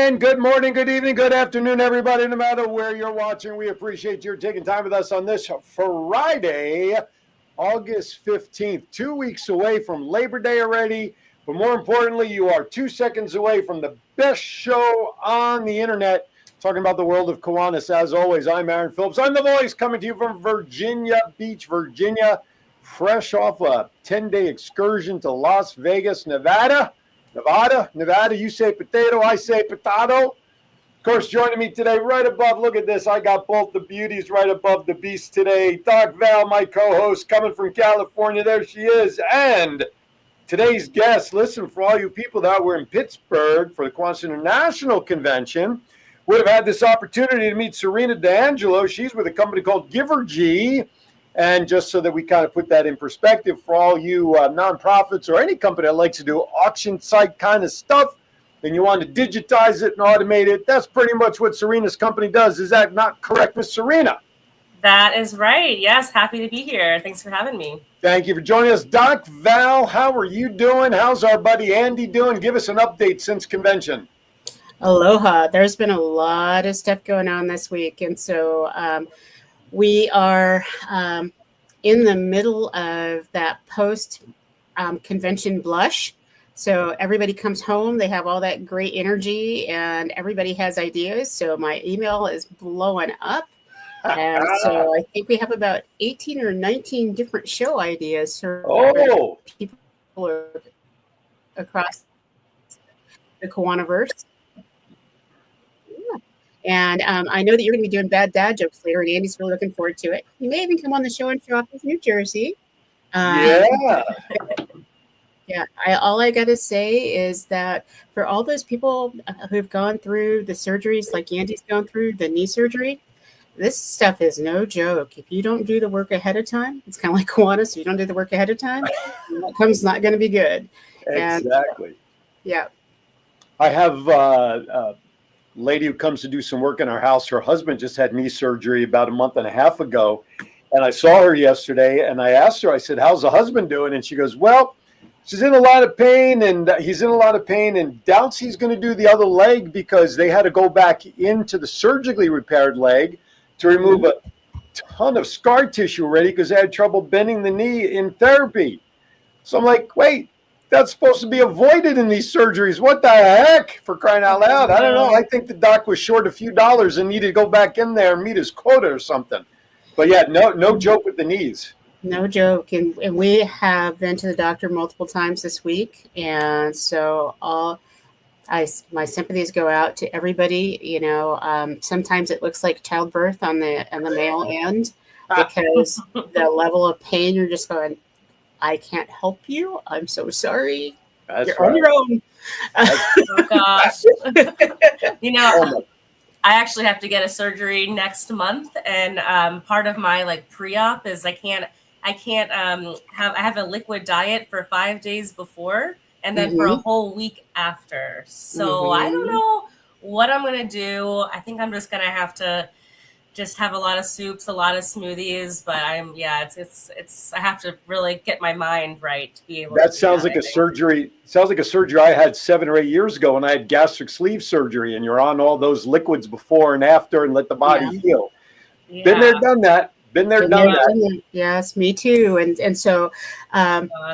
And good morning, good evening, good afternoon, everybody, no matter where you're watching. We appreciate you taking time with us on this Friday, August 15th, 2 weeks away from Labor Day already. But more importantly, you are 2 seconds away from the best show on the internet, talking about the world of Kiwanis. As always, I'm Aaron Phillips. I'm the voice coming to you from Virginia Beach, Virginia, fresh off a 10-day excursion to Las Vegas, Nevada. Nevada, you say potato, I say potato. Of course, joining me today right above, look at this, I got both the beauties right above the beast today. Doc Val, my co-host, coming from California, there she is. And today's guest, listen, for all you people that were in Pittsburgh for the Kiwanis International Convention, would have had this opportunity to meet Serena D'Angelo. She's with a company called GIVERGY. And just so that we kind of put that in perspective for all you nonprofits or any company that likes to do auction site kind of stuff, and you want to digitize it and automate it, that's pretty much what Serena's company does. Is that not correct, Miss Serena? That is right. Yes, happy to be here. Thanks for having me. Thank you for joining us. Doc Val, how are you doing? How's our buddy Andy doing? Give us an update since convention. Aloha. There's been a lot of stuff going on this week, and so we are in the middle of that post-convention blush. So everybody comes home, they have all that great energy, and everybody has ideas. So my email is blowing up. And so I think we have about 18 or 19 different show ideas for people across the Kiwaniverse. And I know that you're going to be doing bad dad jokes later, and Andy's really looking forward to it. You may even come on the show and show off his New Jersey. Yeah. All I got to say is that for all those people who've gone through the surgeries like Andy's gone through, the knee surgery, this stuff is no joke. If you don't do the work ahead of time, it's kind of like Kiwanis. If you don't do the work ahead of time, the outcome's not going to be good. Exactly. Yeah. I have lady who comes to do some work in our house. Her husband just had knee surgery about a month and a half ago. And I saw her yesterday and I asked her, I said, how's the husband doing? And she goes, well, she's in a lot of pain and he's in a lot of pain and doubts he's going to do the other leg because they had to go back into the surgically repaired leg to remove a ton of scar tissue already because they had trouble bending the knee in therapy. So I'm like, wait, that's supposed to be avoided in these surgeries. What the heck, for crying out loud? I don't know. I think the doc was short a few dollars and needed to go back in there and meet his quota or something. But yeah, no joke with the knees. No joke. And we have been to the doctor multiple times this week. And so my sympathies go out to everybody. You know, sometimes it looks like childbirth on the male end because the level of pain, you're just going, I can't help you. I'm so sorry. You're on your own. Oh gosh. You know, I actually have to get a surgery next month, and part of my pre-op is I have a liquid diet for 5 days before, and then for a whole week after. So I don't know what I'm gonna do. I think I'm just gonna have to just have a lot of soups, a lot of smoothies, but I have to really get my mind right to be able to. That sounds like a surgery. Sounds like a surgery I had 7 or 8 years ago when I had gastric sleeve surgery, and you're on all those liquids before and after and let the body heal. Yeah. Been there, done that. Been there, done that. Yes, me too. And so,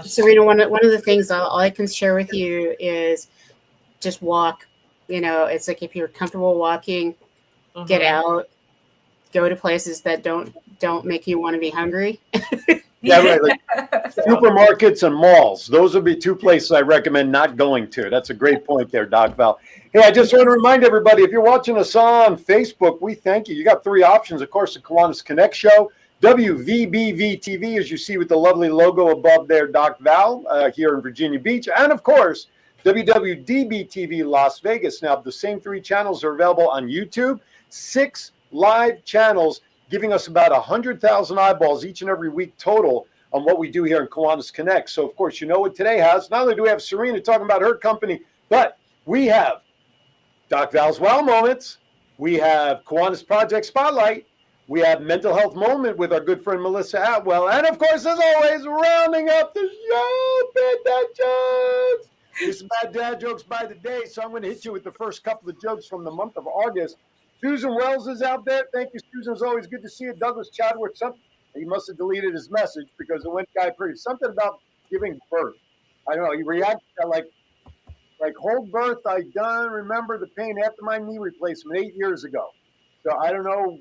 Serena, one of the things all I can share with you is just walk. You know, it's like if you're comfortable walking, get out. Go to places that don't make you want to be hungry. Yeah, right. Like supermarkets and malls. Those would be 2 places I recommend not going to. That's a great point there, Doc Val. Hey, I just want to remind everybody, if you're watching us on Facebook, we thank you. You got 3 options. Of course, the Kiwanis Connects show, WWDBTV, as you see with the lovely logo above there, Doc Val, here in Virginia Beach. And, of course, WWDBTV Las Vegas. Now, the same 3 channels are available on YouTube. 6 live channels giving us about 100,000 eyeballs each and every week total on what we do here in Kiwanis Connects. So, of course, you know what today has. Not only do we have Serena talking about her company, but we have Doc Val's Wow Moments. We have Kiwanis Project Spotlight. We have Mental Health Moment with our good friend Melissa Atwell. And, of course, as always, rounding up the show, Pittsburgh. This is Bad Dad Jokes by the Day, so I'm going to hit you with the first couple of jokes from the month of August. Susan Wells is out there. Thank you, Susan. It's always good to see you. Douglas Chadwick, he must have deleted his message because it went guy pretty. Something about giving birth. I don't know. He reacted like hold birth. I done remember the pain after my knee replacement 8 years ago. So I don't know.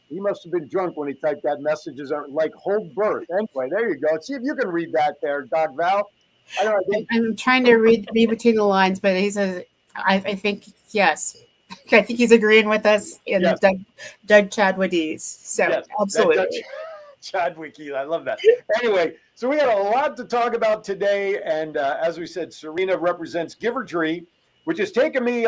He must have been drunk when he typed that message. Like hold birth. Anyway, there you go. See if you can read that there, Doc Val. I don't know. I'm trying to read between the lines, but he says, I think, yes. I think he's agreeing with us in Yes. Doug Chadwick. So, Yes, absolutely. Chadwick, I love that. Anyway, so we got a lot to talk about today. And as we said, Serena represents GIVERGY, which has taken me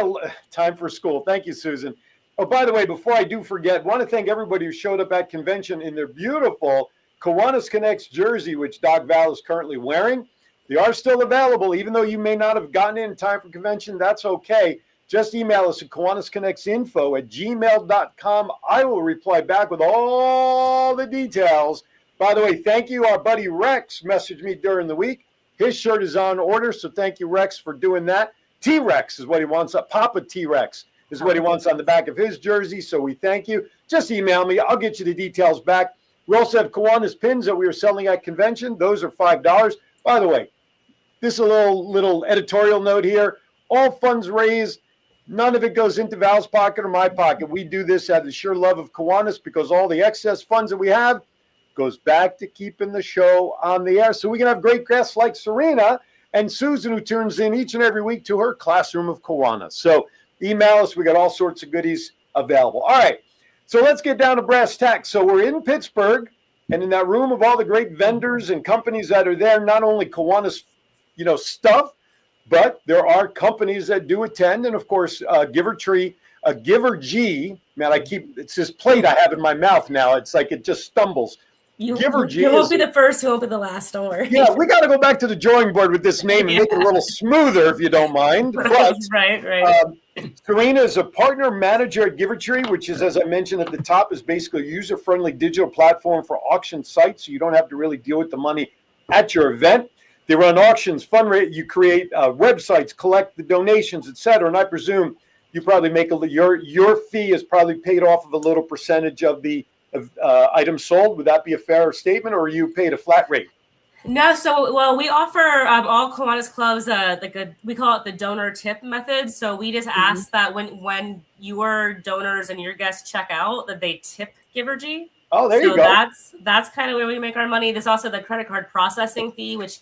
time for school. Thank you, Susan. Oh, by the way, before I do forget, I want to thank everybody who showed up at convention in their beautiful Kiwanis Connects jersey, which Doc Val is currently wearing. They are still available, even though you may not have gotten in time for convention. That's okay. Just email us at kiwanisconnectsinfo@gmail.com. I will reply back with all the details. By the way, thank you. Our buddy Rex messaged me during the week. His shirt is on order, so thank you, Rex, for doing that. T-Rex is what he wants. Papa T-Rex is what he wants on the back of his jersey, so we thank you. Just email me. I'll get you the details back. We also have Kiwanis pins that we were selling at convention. Those are $5. By the way, this is a little editorial note here. All funds raised, none of it goes into Val's pocket or my pocket. We do this out of the sheer love of Kiwanis because all the excess funds that we have goes back to keeping the show on the air. So we can have great guests like Serena and Susan, who turns in each and every week to her classroom of Kiwanis. So email us. We got all sorts of goodies available. All right. So let's get down to brass tacks. So we're in Pittsburgh, and in that room of all the great vendors and companies that are there, not only Kiwanis stuff, but there are companies that do attend. And of course, GIVERGY, man, it's this plate I have in my mouth now. It's like it just stumbles. GIVERGY. You won't be the first, you won't be the last, don't worry. Yeah, we got to go back to the drawing board with this name and make it a little smoother, if you don't mind. But, right. Serena is a partner manager at GIVERGY, which is, as I mentioned at the top, is basically a user-friendly digital platform for auction sites, so you don't have to really deal with the money at your event. They run auctions, fundraise. You create websites, collect the donations, etc. And I presume you probably make your fee is probably paid off of a little percentage of the items sold. Would that be a fair statement, or are you paid a flat rate? No, we offer all Kiwanis clubs we call it the donor tip method. So we just ask that when your donors and your guests check out, that they tip GIVERGY. Oh, there you go. That's kind of where we make our money. There's also the credit card processing fee, which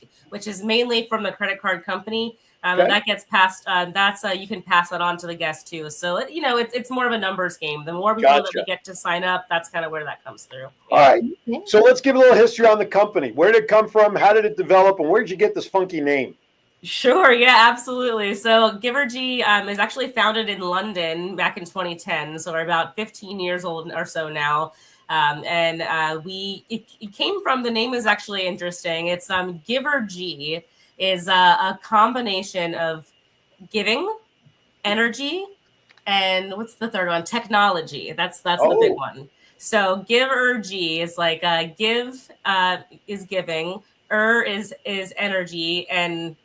is mainly from the credit card company. And that gets passed. You can pass that on to the guest too. So it's more of a numbers game. The more people that we get to sign up, that's kind of where that comes through. All right. So let's give a little history on the company. Where did it come from? How did it develop? And where did you get this funky name? Sure. Yeah, absolutely. So GIVERGY is actually founded in London back in 2010. So we're about 15 years old or so now. It came from, the name is actually interesting. It's GIVERGY is a combination of giving, energy, and what's the third one? Technology. That's the big one. So GIVERGY is like give is giving, is energy, and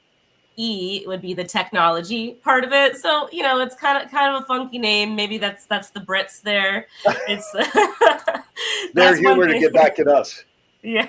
E would be the technology part of it. So it's kind of a funky name. Maybe that's the Brits there. It's their humor to get back at us. Yeah.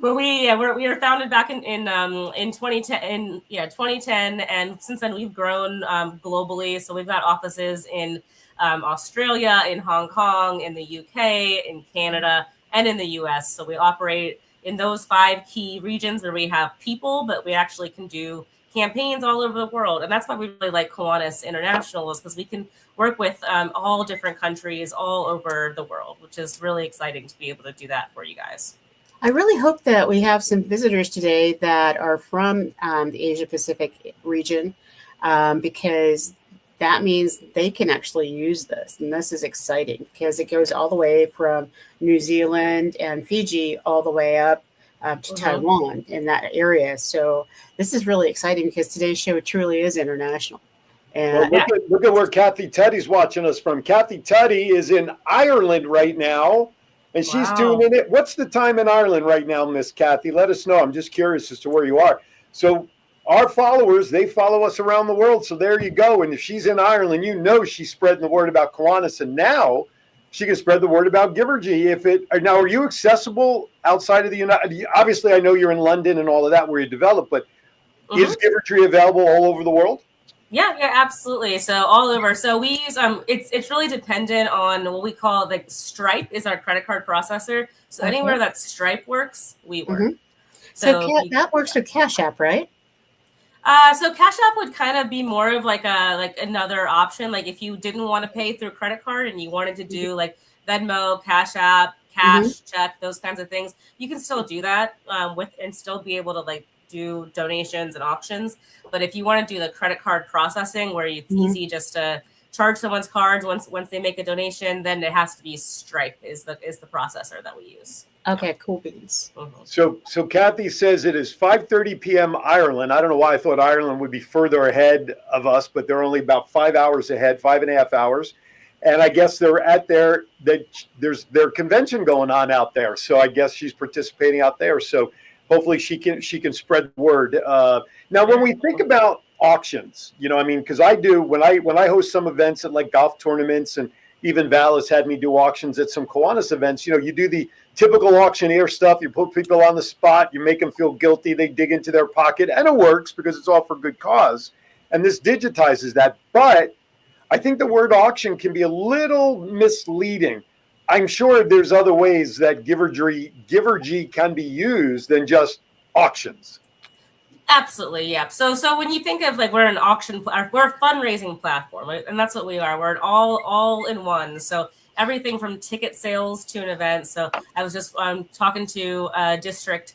Well, we were founded back in 2010. 2010, and since then we've grown globally. So we've got offices in Australia, in Hong Kong, in the UK, in Canada, and in the US. So we operate in those 5 key regions where we have people, but we actually can do campaigns all over the world. And that's why we really like Kiwanis International, is because we can work with all different countries all over the world, which is really exciting to be able to do that for you guys. I really hope that we have some visitors today that are from the Asia Pacific region, because that means they can actually use this. And this is exciting because it goes all the way from New Zealand and Fiji all the way up to Taiwan in that area. So this is really exciting because today's show truly is international. And look at where Kathy Tuddy's watching us from. Kathy Tuddy is in Ireland right now, and she's tuning in. What's the time in Ireland right now, Miss Kathy? Let us know. I'm just curious as to where you are. So our followers, they follow us around the world. So there you go. And if she's in Ireland, you know she's spreading the word about Kiwanis. And now she can spread the word about GIVERGY. Now, are you accessible outside of the United? Obviously, I know you're in London and all of that where you develop, but is GIVERGY available all over the world? Yeah, absolutely. So all over. So we use it's really dependent on what we call like Stripe is our credit card processor. So anywhere that Stripe works, we work. So that works with Cash App, right? So Cash App would kind of be more of like another option. Like if you didn't want to pay through credit card and you wanted to do like Venmo, Cash App, cash, check, those kinds of things, you can still do that with and still be able to like do donations and auctions. But if you want to do the credit card processing where it's easy just to charge someone's cards once they make a donation, then it has to be Stripe is the processor that we use. Okay, cool beans. So Kathy says it is 5:30 p.m. Ireland. I don't know why I thought Ireland would be further ahead of us, but they're only about 5 hours ahead, 5.5 hours. And I guess they're at there's their convention going on out there. So I guess she's participating out there. So hopefully she can spread the word. Now, when we think about auctions, you know, I mean, because I do when I host some events at like golf tournaments, and even Val has had me do auctions at some Kiwanis events. You know, you do the typical auctioneer stuff. You put people on the spot. You make them feel guilty. They dig into their pocket, and it works because it's all for good cause. And this digitizes that. But I think the word auction can be a little misleading. I'm sure there's other ways that GIVERGY can be used than just auctions. Absolutely, yeah. So when you think of like we're an auction, we're a fundraising platform, right? And that's what we are. We're all in one. So everything from ticket sales to an event. So I was just talking to a district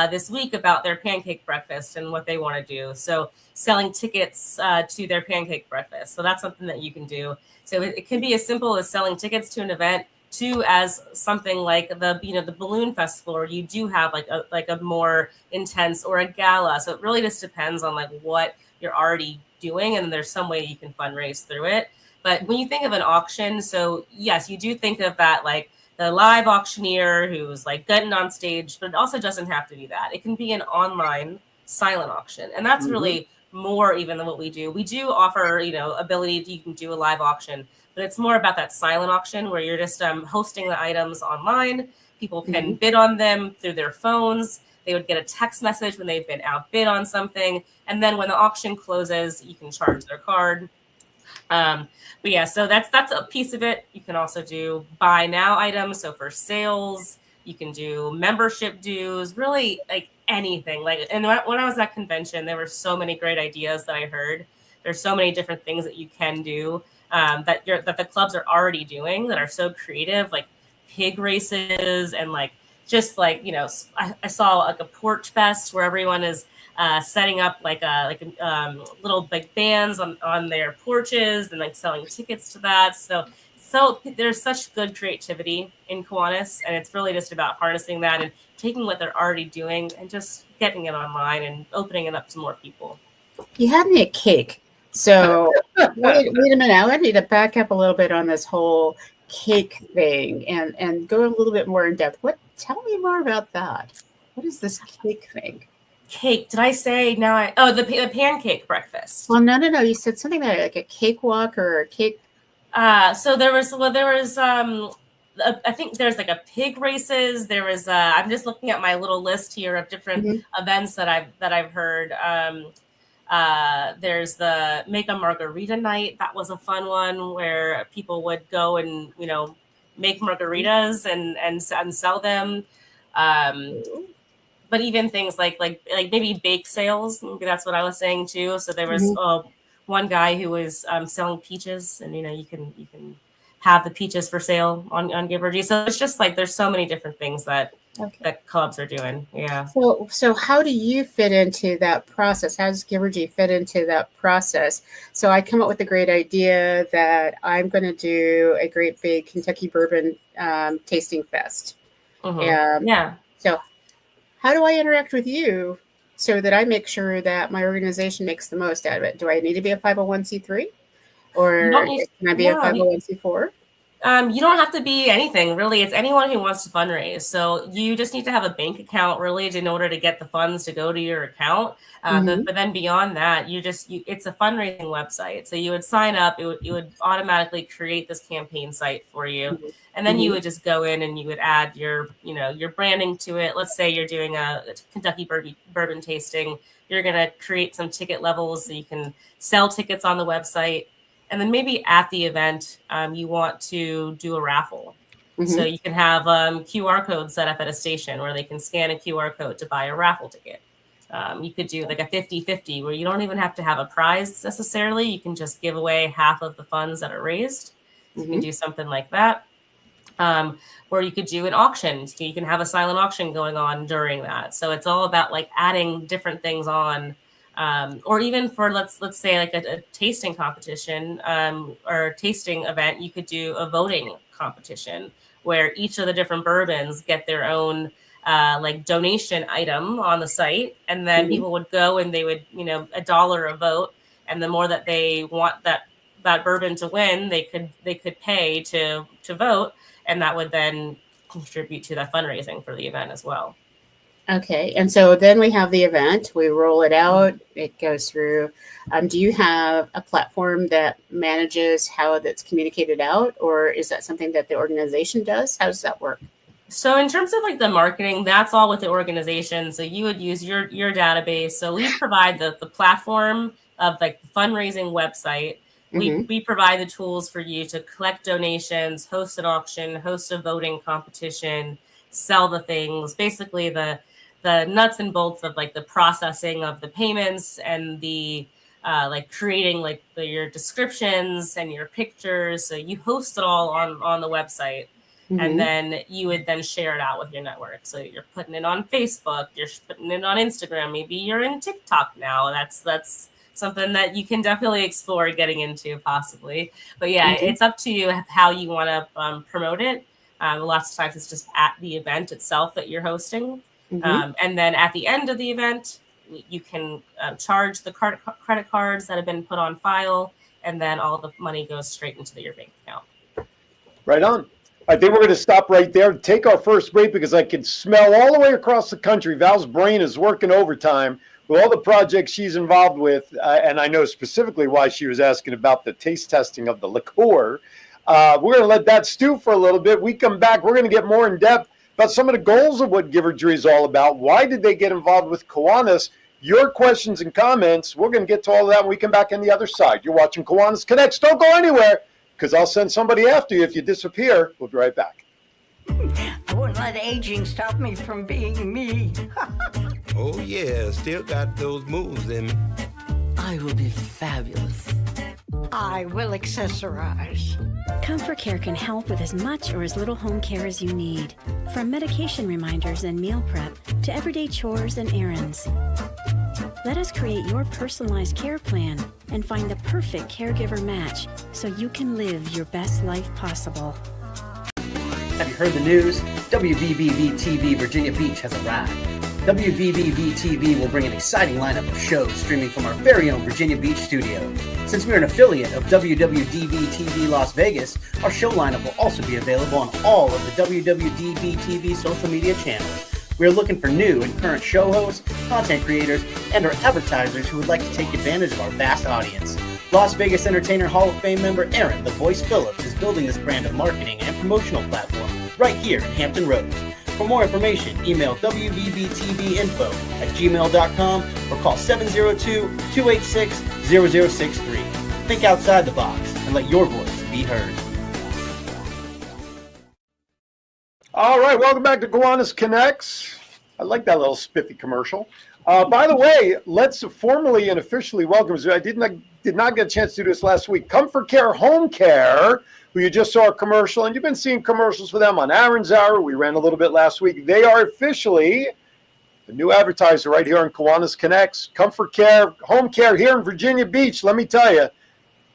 this week about their pancake breakfast and what they want to do. So selling tickets to their pancake breakfast. So that's something that you can do. So it can be as simple as selling tickets to an event to as something like the balloon festival, where you do have like a more intense, or a gala. So it really just depends on like what you're already doing, and there's some way you can fundraise through it. But when you think of an auction, so yes, you do think of that like the live auctioneer who's like getting on stage, but it also doesn't have to be that. It can be an online silent auction, and that's really more even than what we do. We do offer, ability you can do a live auction, but it's more about that silent auction where you're just hosting the items online. People can bid on them through their phones. They would get a text message when they've been outbid on something. And then when the auction closes, you can charge their card. But yeah, so that's a piece of it. You can also do buy now items. So for sales, you can do membership dues, really like anything. And when I was at convention, there were so many great ideas that I heard. There's so many different things that you can do that the clubs are already doing that are so creative, like pig races and like just like I saw like a porch fest where everyone is setting up like little big bands on their porches and like selling tickets to that. So there's such good creativity in Kiwanis, and it's really just about harnessing that and taking what they're already doing and just getting it online and opening it up to more people. You had me at cake. So wait a minute. I need to back up a little bit on this whole cake thing and go a little bit more in depth. Tell me more about that. What is this cake thing? Cake? Did I say now? The pancake breakfast. Well, no. You said something about like a cakewalk or a cake. So there was I think there's like a pig races. There was I'm just looking at my little list here of different events that I've heard. There's the Make a Margarita Night. That was a fun one where people would go and make margaritas and sell them. But even things like maybe bake sales. Maybe that's what I was saying too. So there was one guy who was selling peaches, and you can have the peaches for sale on GIVERGY. So it's just like there's so many different things that clubs are doing. Yeah. So how do you fit into that process? How does GIVERGY fit into that process? So I come up with a great idea that I'm going to do a great big Kentucky bourbon tasting fest. Yeah. So how do I interact with you so that I make sure that my organization makes the most out of it? Do I need to be a 501c3? Or can I be a 501c4? You don't have to be anything, really. It's anyone who wants to fundraise. So you just need to have a bank account, really, in order to get the funds to go to your account. But then beyond that, it's a fundraising website. So you would sign up. It would automatically create this campaign site for you. And then you would just go in and you would add your branding to it. Let's say you're doing a Kentucky bourbon tasting. You're going to create some ticket levels so you can sell tickets on the website. And then maybe at the event, you want to do a raffle. So you can have QR codes set up at a station where they can scan a QR code to buy a raffle ticket. You could do like a 50-50 where you don't even have to have a prize necessarily. You can just give away half of the funds that are raised. You can do something like that. Or you could do an auction. So you can have a silent auction going on during that. So it's all about like adding different things on. Or even for let's say like a tasting competition or a tasting event, you could do a voting competition where each of the different bourbons get their own like donation item on the site, and then people would go and they would $1 a vote, and the more that they want that bourbon to win, they could pay to vote, and that would then contribute to that fundraising for the event as well. Okay, and so then we have the event, we roll it out, it goes through. Do you have a platform that manages how that's communicated out, or is that something that the organization does? How does that work? So in terms of like the marketing, that's all with the organization. So you would use your database. So we provide the platform of like the fundraising website. We provide the tools for you to collect donations, host an auction, host a voting competition, sell the things, basically the nuts and bolts of like the processing of the payments and the like creating like your descriptions and your pictures. So you host it all on the website, and then you would then share it out with your network. So you're putting it on Facebook, you're putting it on Instagram, maybe you're in TikTok now. That's something that you can definitely explore getting into possibly. But yeah, it's up to you how you want to promote it. Lots of times it's just at the event itself that you're hosting. And then at the end of the event, you can charge the credit cards that have been put on file, and then all the money goes straight into your bank account. Right on. I think we're going to stop right there, take our first break, because I can smell all the way across the country. Val's brain is working overtime with all the projects she's involved with, and I know specifically why she was asking about the taste testing of the liqueur. We're going to let that stew for a little bit. We come back, we're going to get more in depth about some of the goals of what GIVERGY is all about. Why did they get involved with Kiwanis? Your questions and comments, we're going to get to all of that when we come back on the other side. You're watching Kiwanis Connects. Don't go anywhere, because I'll send somebody after you if you disappear. We'll be right back. I wouldn't let aging stop me from being me. Oh yeah, still got those moves in me. I will be fabulous. I will accessorize. Comfort Care can help with as much or as little home care as you need, from medication reminders and meal prep to everyday chores and errands. Let us create your personalized care plan and find the perfect caregiver match so you can live your best life possible. Have you heard the news? WWDBTV Virginia Beach has arrived. WWDBTV will bring an exciting lineup of shows streaming from our very own Virginia Beach studio. Since we're an affiliate of WWDBTV Las Vegas, our show lineup will also be available on all of the WWDBTV social media channels. We are looking for new and current show hosts, content creators, and our advertisers who would like to take advantage of our vast audience. Las Vegas Entertainer Hall of Fame member Aaron "The Voice" Phillips is building this brand of marketing and promotional platform right here in Hampton Roads. For more information, email wvbtvinfo@gmail.com or call 702-286-0063. Think outside the box and let your voice be heard. All right, welcome back to Kiwanis Connects. I like that little spiffy commercial. By the way, let's formally and officially welcome, I did not get a chance to do this last week, Comfort Care Home Care, who you just saw a commercial, and you've been seeing commercials for them on Aaron's Hour. We ran a little bit last week. They are officially the new advertiser right here on Kiwanis Connects. Comfort Care Home Care here in Virginia Beach. Let me tell you,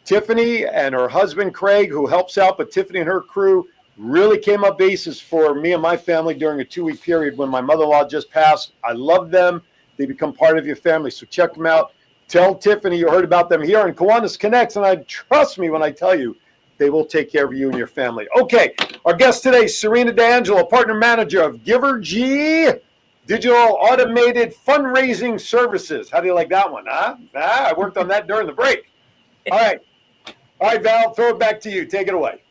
Tiffany and her husband, Craig, who helps out, but Tiffany and her crew really came up basis for me and my family during a 2-week period when my mother-in-law just passed. I love them. They become part of your family, so check them out. Tell Tiffany you heard about them here on Kiwanis Connects, and trust me when I tell you, They will take care of you and your family. Okay, our guest today, Serena D'Angelo, Partner Manager of GIVERGY Digital Automated Fundraising Services. How do you like that one, huh? I worked on that during the break. All right, Val, throw it back to you. Take it away.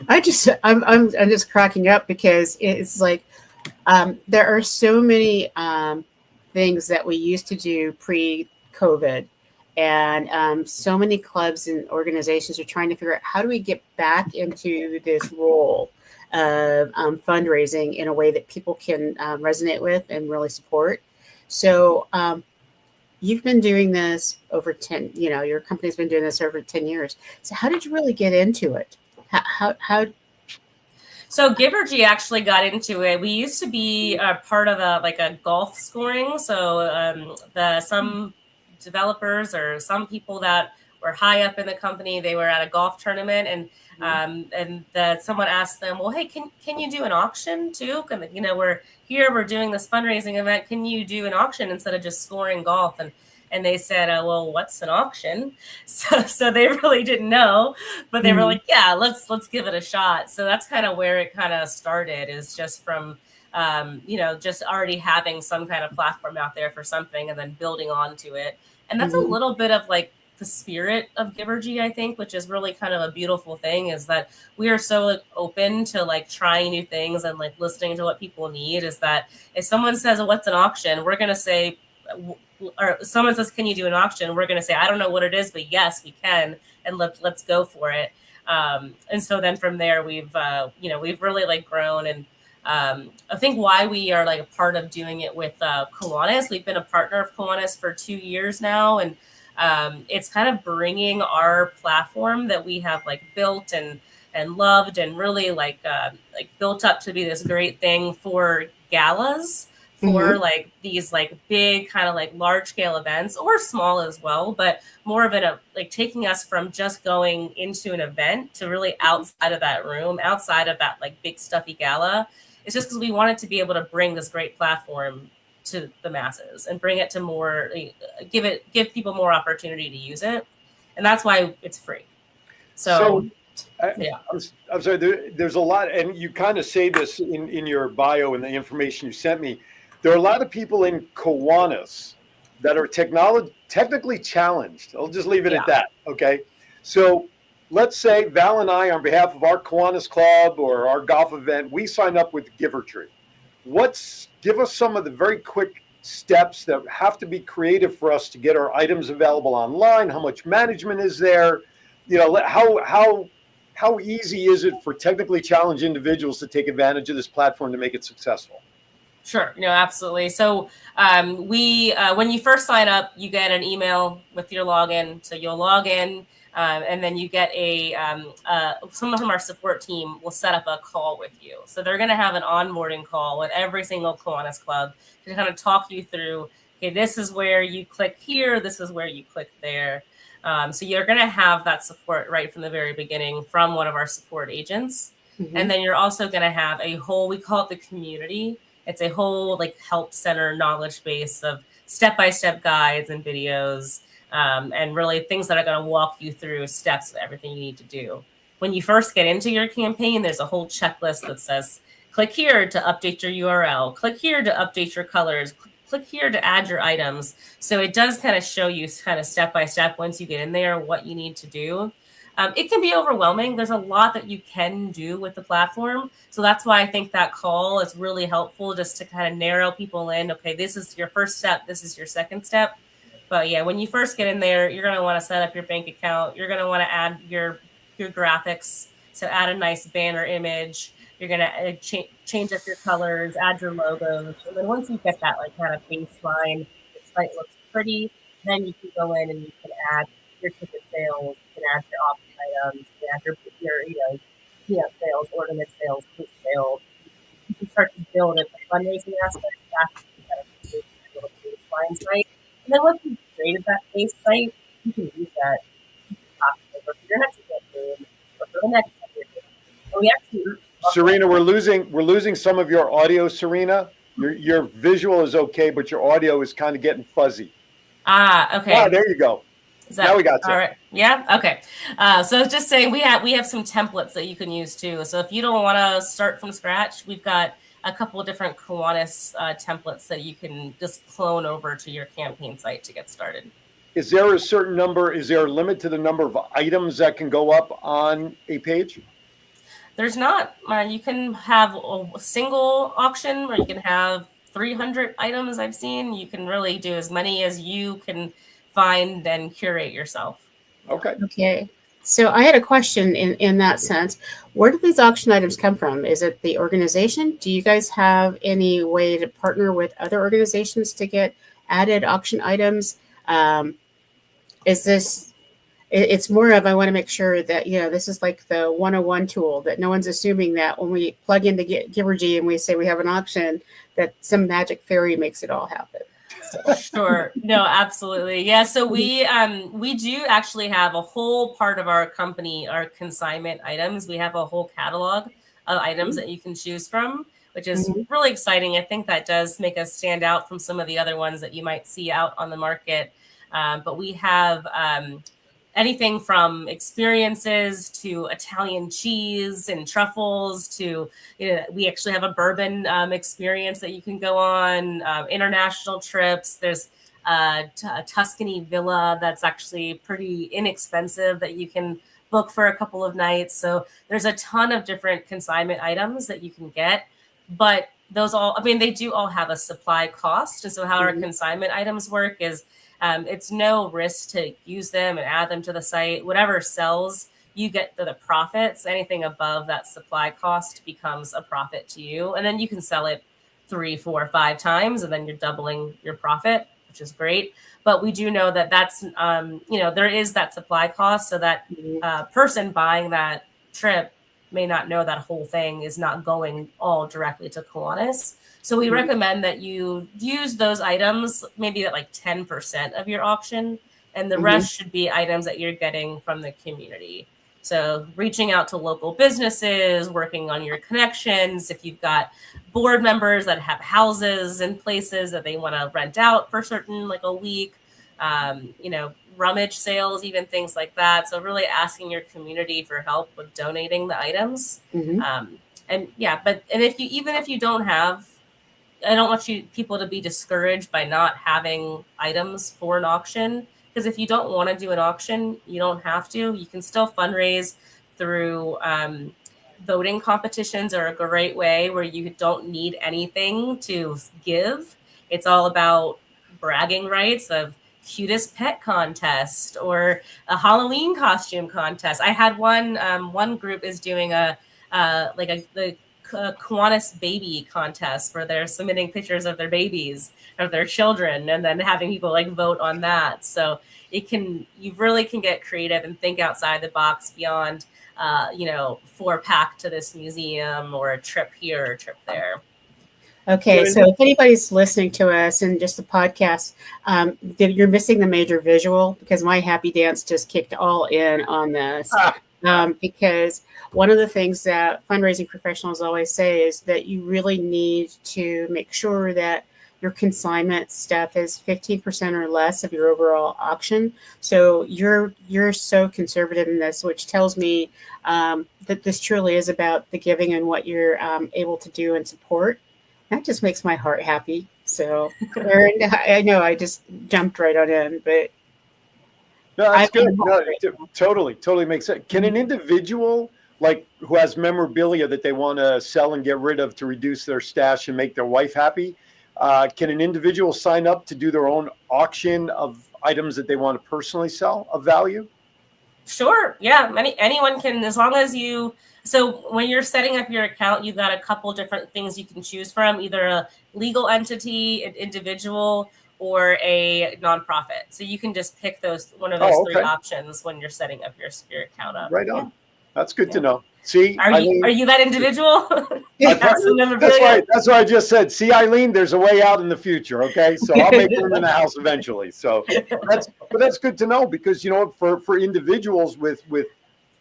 I'm just cracking up because it's like there are so many things that we used to do pre-COVID, and so many clubs and organizations are trying to figure out how do we get back into this role of fundraising in a way that people can resonate with and really support. So you've been doing this over 10, your company's been doing this over 10 years. So how did you really get into it? How So GIVERGY actually got into it. We used to be part of a golf scoring. So some developers or some people that were high up in the company, they were at a golf tournament, and someone asked them, well, hey, can you do an auction too? We're here, we're doing this fundraising event. Can you do an auction instead of just scoring golf? And they said, well, what's an auction? So they really didn't know, but they were like, yeah, let's give it a shot. So that's kind of where it kind of started, is just from, just already having some kind of platform out there for something and then building onto it. And that's a little bit of like the spirit of GIVERGY, I think, which is really kind of a beautiful thing, is that we are so open to like trying new things and like listening to what people need. Is that if someone says, what's an auction? We're going to say, or someone says, can you do an auction? We're going to say, I don't know what it is, but yes, we can. And let's go for it. And so then from there, we've really like grown. And I think why we are like a part of doing it with Kiwanis, we've been a partner of Kiwanis for 2 years now. And it's kind of bringing our platform that we have like built and loved and really like built up to be this great thing for galas, for like these like big kind of like large scale events, or small as well, but more of it like taking us from just going into an event to really outside of that room, outside of that like big stuffy gala. It's just because we wanted to be able to bring this great platform to the masses and bring it to more, give people more opportunity to use it. And that's why it's free. So yeah. I'm sorry, there's a lot, and you kind of say this in your bio and the information you sent me. There are a lot of people in Kiwanis that are technically challenged. I'll just leave it at that. Okay. So let's say Val and I, on behalf of our Kiwanis Club or our golf event, we sign up with GIVERGY. Give us some of the very quick steps that have to be creative for us to get our items available online. How much management is there? How easy is it for technically challenged individuals to take advantage of this platform to make it successful? Sure. No, absolutely. So when you first sign up, you get an email with your login. So you'll log in, and then you get someone from our support team will set up a call with you. So they're going to have an onboarding call with every single Kiwanis club to kind of talk you through, okay, this is where you click here, this is where you click there. So you're going to have that support right from the very beginning from one of our support agents. And then you're also going to have we call it the community. It's a whole like help center knowledge base of step-by-step guides and videos, and really things that are going to walk you through steps of everything you need to do. When you first get into your campaign, there's a whole checklist that says, click here to update your URL, click here to update your colors, click here to add your items. So it does kind of show you kind of step-by-step once you get in there what you need to do. It can be overwhelming. There's a lot that you can do with the platform. So that's why I think that call is really helpful, just to kind of narrow people in. Okay, this is your first step. This is your second step. But yeah, when you first get in there, you're going to want to set up your bank account. You're going to want to add your graphics. So add a nice banner image. You're going to change up your colors, add your logos. And then once you get that like kind of baseline, the site looks pretty, then you can go in and you can add your ticket sales, you can add your option items, you can add your peanut sales, ornament sales, food sales. You can start to build at the fundraising aspect. That's kind of a little baseline site. And then once you've created that base site, you can use that. You can talk over for your next campaign or for the next campaign. And we actually, Serena, we're losing some of your audio, Serena. Your visual is okay, but your audio is kind of getting fuzzy. Okay. Ah, there you go. Is that Now we got you. all right? Yeah. Okay. So just saying, we have some templates that you can use too. So if you don't want to start from scratch, we've got a couple of different Kiwanis templates that you can just clone over to your campaign site to get started. Is there a certain number? Is there a limit to the number of items that can go up on a page? There's not. You can have a single auction, or you can have 300 items. I've seen. You can really do as many as you can find and curate yourself. Okay. Okay. So I had a question in that sense. Where do these auction items come from? Is it the organization? Do you guys have any way to partner with other organizations to get added auction items? Is this, it's more of, I want to make sure that, this is like the 101 tool, that no one's assuming that when we plug into GIVERGY and we say we have an auction, that some magic fairy makes it all happen. Sure. No, absolutely. Yeah. So we do actually have a whole part of our company, our consignment items. We have a whole catalog of items that you can choose from, which is really exciting. I think that does make us stand out from some of the other ones that you might see out on the market. But we have anything from experiences to Italian cheese and truffles to, we actually have a bourbon experience that you can go on, international trips. There's a Tuscany villa that's actually pretty inexpensive that you can book for a couple of nights. So there's a ton of different consignment items that you can get, but those all, they do all have a supply cost. And so how our consignment items work is, it's no risk to use them and add them to the site. Whatever sells, you get the profits. Anything above that supply cost becomes a profit to you. And then you can sell it 3, 4, 5 times, and then you're doubling your profit, which is great. But we do know that that's, there is that supply cost. So that person buying that trip may not know that whole thing is not going all directly to Kiwanis. So we recommend that you use those items maybe at like 10% of your auction, and the rest should be items that you're getting from the community. So reaching out to local businesses, working on your connections. If you've got board members that have houses and places that they want to rent out for certain, like a week, rummage sales, even things like that. So really asking your community for help with donating the items. Even if you don't have, I don't want people to be discouraged by not having items for an auction, because if you don't want to do an auction, you don't have to. You can still fundraise through voting competitions are a great way where you don't need anything to give. It's all about bragging rights of cutest pet contest or a Halloween costume contest. I had one group is doing the Kiwanis baby contest where they're submitting pictures of their babies, of their children, and then having people like vote on that. So you really can get creative and think outside the box beyond, 4-pack to this museum or a trip here or a trip there. Okay, so if anybody's listening to us and just the podcast, you're missing the major visual, because my happy dance just kicked all in on this. Because one of the things that fundraising professionals always say is that you really need to make sure that your consignment stuff is 15% or less of your overall auction. So you're so conservative in this, which tells me that this truly is about the giving and what you're able to do and support. That just makes my heart happy. So, Aaron, I know I just jumped right on in, but no, that's good. No, totally makes sense. Can an individual who has memorabilia that they want to sell and get rid of to reduce their stash and make their wife happy, can an individual sign up to do their own auction of items that they want to personally sell of value? Sure. Yeah. Anyone can, as long as you. So when you're setting up your account, you've got a couple different things you can choose from, either a legal entity, an individual, or a nonprofit. So you can just pick one of those 3 options when you're setting up your account up. Right on. Yeah. That's good to know. See, are you that individual? That's what I just said. See, Eileen, there's a way out in the future. Okay, so I'll make room in the house eventually. So that's good to know, because for individuals with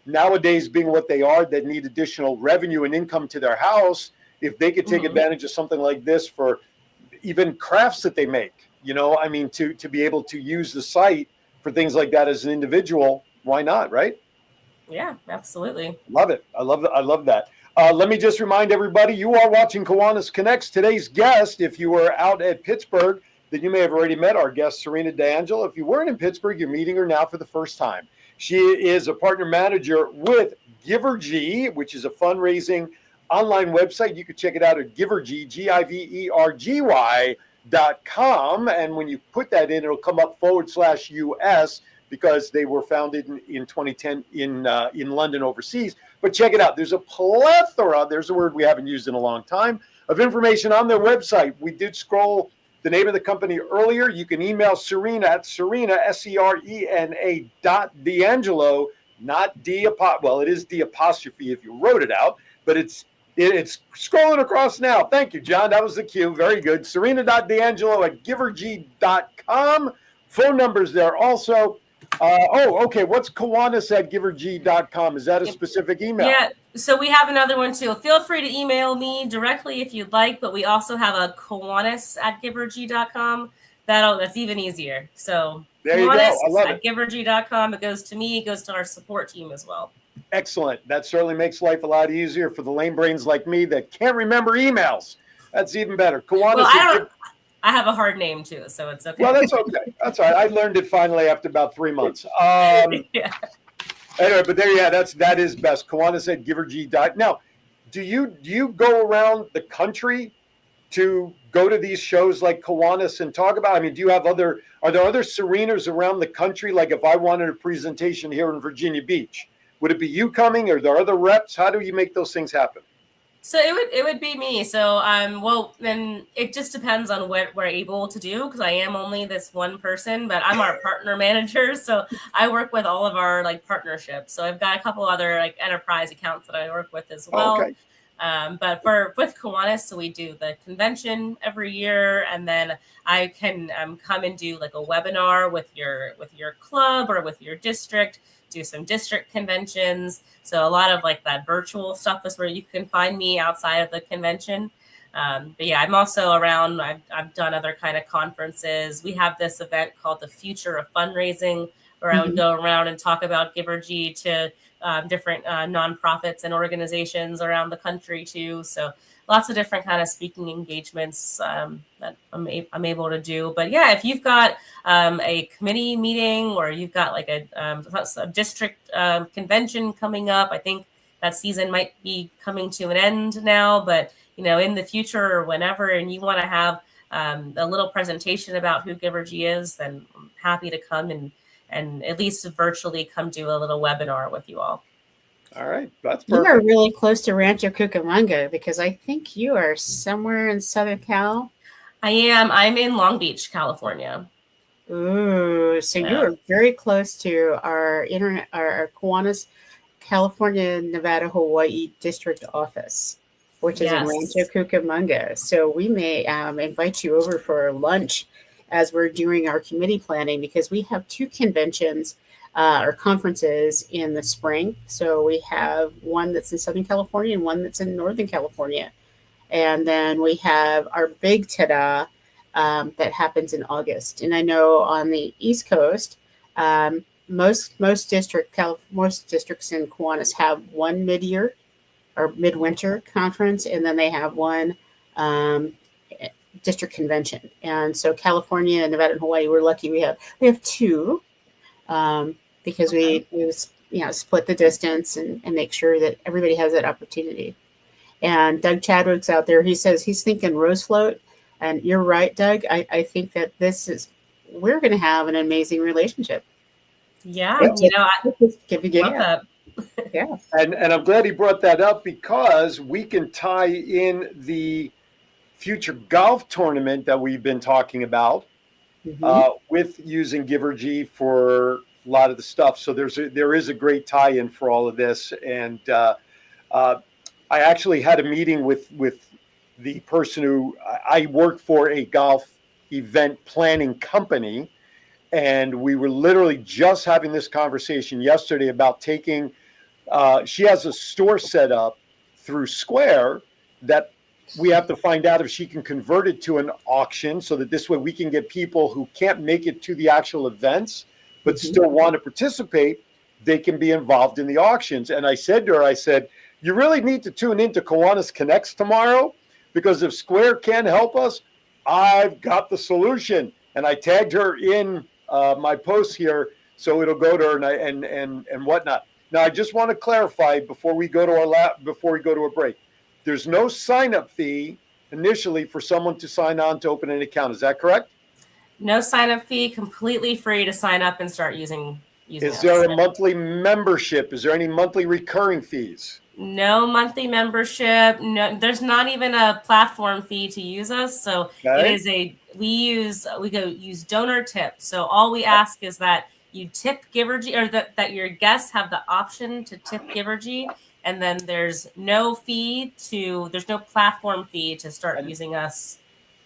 nowadays being what they are, that need additional revenue and income to their house, if they could take advantage of something like this for even crafts that they make, to be able to use the site for things like that as an individual, why not, right? Yeah, absolutely. Love it. I love that. Let me just remind everybody, you are watching Kiwanis Connects. Today's guest, if you were out at Pittsburgh, then you may have already met our guest, Serena D'Angelo. If you weren't in Pittsburgh, you're meeting her now for the first time. She is a partner manager with GIVERGY, which is a fundraising online website. You can check it out at GIVERGY, GIVERGY.com. And when you put that in, it'll come up /US, because they were founded in 2010 in London overseas. But check it out. There's a plethora, there's a word we haven't used in a long time, of information on their website. We did scroll the name of the company earlier. You can email Serena at Serena, SERENA .D'Angelo, not D, well, it is D apostrophe if you wrote it out, but it's scrolling across now. Thank you, John. That was the cue. Very good. Serena.D'Angelo at GIVERGY.com. Phone numbers there also. Okay. What's Kiwanis at GIVERGY.com? Is that a specific email? Yeah. So we have another one too. Feel free to email me directly if you'd like, but we also have a Kiwanis at GIVERGY.com. That's even easier. So there you go. I love it. At GIVERGY.com. It goes to me. It goes to our support team as well. Excellent. That certainly makes life a lot easier for the lame brains like me that can't remember emails. That's even better. Kiwanis. Well, I have a hard name too, so it's okay. Well, that's okay. That's all right. I learned it finally after about 3 months. Yeah. Anyway, but that is best. Kiwanis at GIVERGY. Now, do you go around the country to go to these shows like Kiwanis and talk about? I mean, are there other Serenas around the country? Like if I wanted a presentation here in Virginia Beach, would it be you coming, or are there other reps? How do you make those things happen? So it would be me. So well, then it just depends on what we're able to do, because I am only this one person, but I'm our partner manager. So I work with all of our partnerships. So I've got a couple other enterprise accounts that I work with as well. Okay. But with Kiwanis, so we do the convention every year, and then I can come and do a webinar with your club or with your district. Do some district conventions. So a lot of that virtual stuff is where you can find me outside of the convention. But yeah, I'm also around. I've done other kind of conferences. We have this event called the Future of Fundraising, where I would go around and talk about GIVERGY to different nonprofits and organizations around the country too. So lots of different kind of speaking engagements that I'm able to do. But yeah, if you've got a committee meeting, or you've got a district convention coming up, I think that season might be coming to an end now, but in the future or whenever, and you want to have a little presentation about who GIVERGY is, then I'm happy to come and at least virtually come do a little webinar with you all. All right. That's perfect. You are really close to Rancho Cucamonga, because I think you are somewhere in Southern Cal. I am. I'm in Long Beach, California. Ooh, so you are very close to our Kiwanis, California, Nevada, Hawaii district office, which is in Rancho Cucamonga. So we may invite you over for lunch as we're doing our committee planning, because we have 2 conventions or conferences in the spring. So we have one that's in Southern California and one that's in Northern California. And then we have our big ta-da that happens in August. And I know on the East Coast, most districts in Kiwanis have one mid-year or midwinter conference, and then they have one district convention. And so California, Nevada, and Hawaii, we're lucky we have 2. Because we split the distance and make sure that everybody has that opportunity. And Doug Chadwick's out there. He says he's thinking Rose Float. And you're right, Doug. I think that we're going to have an amazing relationship. Yeah. I love that. Yeah. And I'm glad he brought that up, because we can tie in the future golf tournament that we've been talking about with using GIVERGY for a lot of the stuff. So there is a great tie-in for all of this. And I actually had a meeting with the person who I work for, a golf event planning company. And we were literally just having this conversation yesterday about taking, she has a store set up through Square that we have to find out if she can convert it to an auction, so that this way we can get people who can't make it to the actual events but still want to participate, they can be involved in the auctions. And I said to her, I said, you really need to tune into Kiwanis Connects tomorrow, because if Square can't help us, I've got the solution. And I tagged her in my post here, so it'll go to her and whatnot. Now, I just want to clarify before we go to a break. There's no sign-up fee initially for someone to sign on to open an account. Is that correct? No sign-up fee, completely free to sign up and start using Is there a monthly membership? Is there any monthly recurring fees? No monthly membership. No, there's not even a platform fee to use us. So it is we use donor tips. So all we ask is that you tip GIVERGY, or that your guests have the option to tip GIVERGY, and then there's no platform fee to start using us.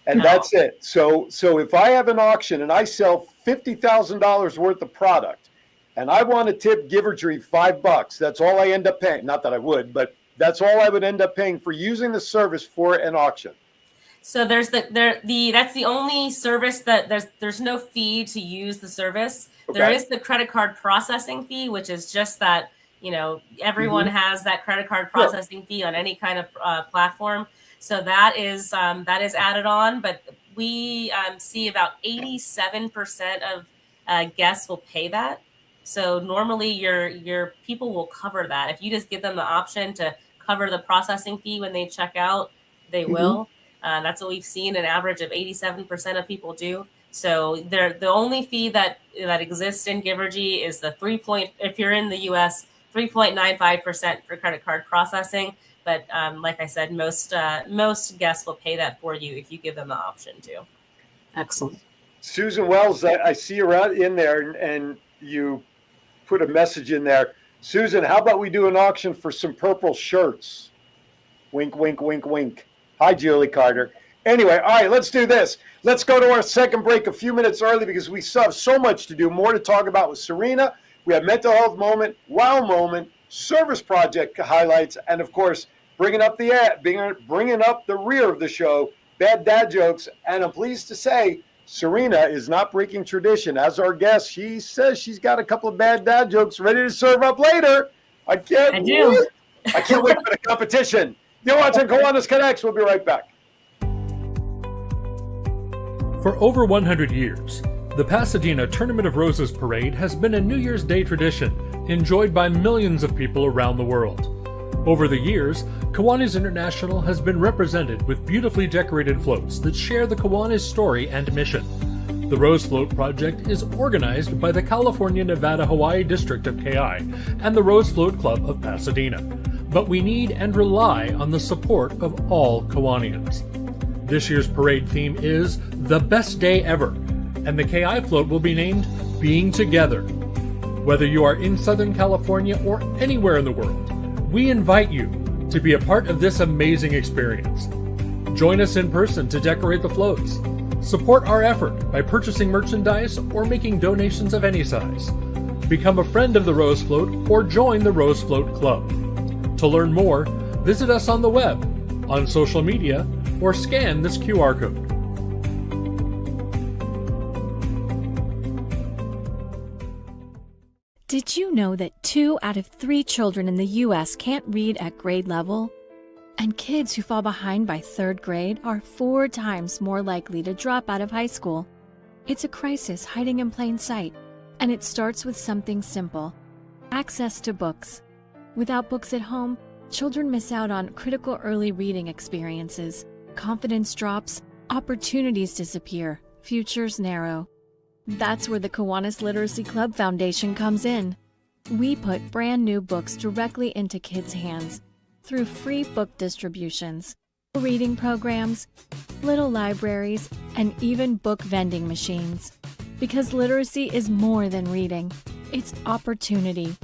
And that's it. So if I have an auction and I sell $50,000 worth of product, and I want to tip GIVERGY $5, that's all I end up paying. Not that I would, but that's all I would end up paying for using the service for an auction. So that's the only service that there's no fee to use the service. Okay. There is the credit card processing fee, which is just that, everyone has that credit card processing fee on any kind of platform. So that is added on, but we see about 87% of guests will pay that. So normally your people will cover that. If you just give them the option to cover the processing fee when they check out, they will. That's what we've seen, an average of 87% of people do. So the only fee that exists in GIVERGY is the if you're in the US, 3.95% for credit card processing. But like I said, most guests will pay that for you if you give them the option to. Excellent. Susan Wells, I see you in there, and you put a message in there. Susan, how about we do an auction for some purple shirts? Wink, wink, wink, wink. Hi, Julie Carter. Anyway, all right, let's do this. Let's go to our second break a few minutes early, because we still have so much to do, more to talk about with Serena. We have mental health moment, wow moment, service project highlights, and of course, bringing up the rear of the show, bad dad jokes. And I'm pleased to say, Serena is not breaking tradition. As our guest, she says she's got a couple of bad dad jokes ready to serve up later. I can't wait for the competition. You're watching Kiwanis Connects. We'll be right back. For over 100 years, the Pasadena Tournament of Roses Parade has been a New Year's Day tradition enjoyed by millions of people around the world. Over the years, Kiwanis International has been represented with beautifully decorated floats that share the Kiwanis story and mission. The Rose Float Project is organized by the California, Nevada, Hawaii District of KI and the Rose Float Club of Pasadena, but we need and rely on the support of all Kiwanians. This year's parade theme is The Best Day Ever, and the KI float will be named Being Together. Whether you are in Southern California or anywhere in the world, we invite you to be a part of this amazing experience. Join us in person to decorate the floats. Support our effort by purchasing merchandise or making donations of any size. Become a friend of the Rose Float or join the Rose Float Club. To learn more, visit us on the web, on social media, or scan this QR code. Did you know that 2 out of 3 children in the U.S. can't read at grade level? And kids who fall behind by 3rd grade are 4 times more likely to drop out of high school. It's a crisis hiding in plain sight, and it starts with something simple: access to books. Without books at home, children miss out on critical early reading experiences. Confidence drops, opportunities disappear, futures narrow. That's where the Kiwanis Literacy Club Foundation comes in. We put brand new books directly into kids' hands through free book distributions, reading programs, little libraries, and even book vending machines. Because literacy is more than reading, it's opportunity.